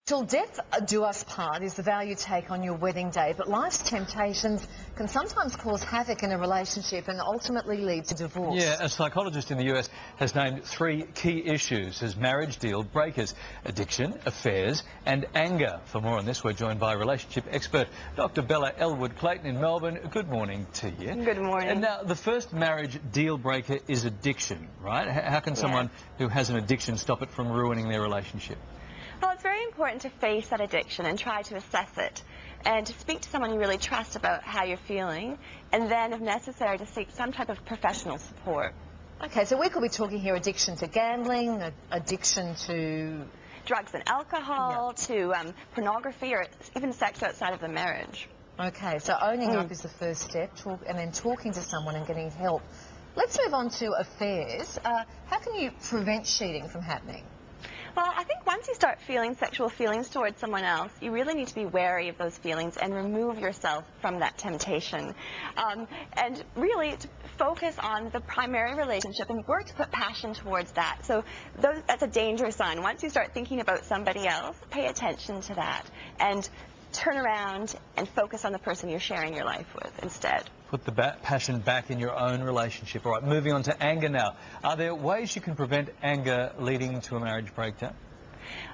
Till death do us part is the vow you take on your wedding day, but life's temptations can sometimes cause havoc in a relationship and ultimately lead to divorce. Yeah, a psychologist in the US has named 3 key issues as marriage deal breakers: addiction, affairs and anger. For more on this, we're joined by relationship expert DrBella Elwood-Clayton in Melbourne. Good morning to you. Good morning. And now, the first marriage deal breaker is addiction, right? How can someone who has an addiction stop it from ruining their relationship? Well, it's very important to face that addiction and try to assess it, and to speak to someone you really trust about how you're feeling, and then, if necessary, to seek some type of professional support. Okay, so we could be talking here addiction to gambling, addiction to drugs and alcohol, to pornography, or even sex outside of the marriage. Okay, so owning up is the first step, and then talking to someone and getting help. Let's move on to affairs. How can you prevent cheating from happening? Well, I think once you start feeling sexual feelings towards someone else, you really need to be wary of those feelings and remove yourself from that temptation. And really to focus on the primary relationship and work to put passion towards that. So that's a danger sign. Once you start thinking about somebody else, pay attention to that and turn around and focus on the person you're sharing your life with instead. Put the passion back in your own relationship. All right, moving on to anger now. Are there ways you can prevent anger leading to a marriage breakdown?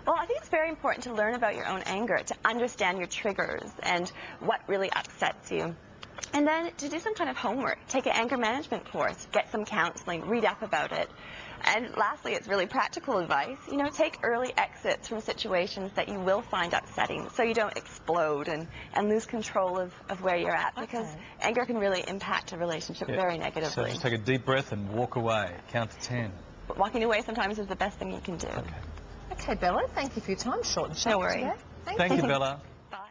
Well, I think it's very important to learn about your own anger, to understand your triggers and what really upsets you. And then to do some kind of homework, take an anger management course, get some counseling, read up about it. And lastly, it's really practical advice. You know, take early exits from situations that you will find upsetting so you don't explode and lose control of where you're at, because anger can really impact a relationship very negatively. So just take a deep breath and walk away. Count to 10. But walking away sometimes is the best thing you can do. Okay, Bella, thank you for your time. Short and sharp. No worries. Today. Thank you, Bella.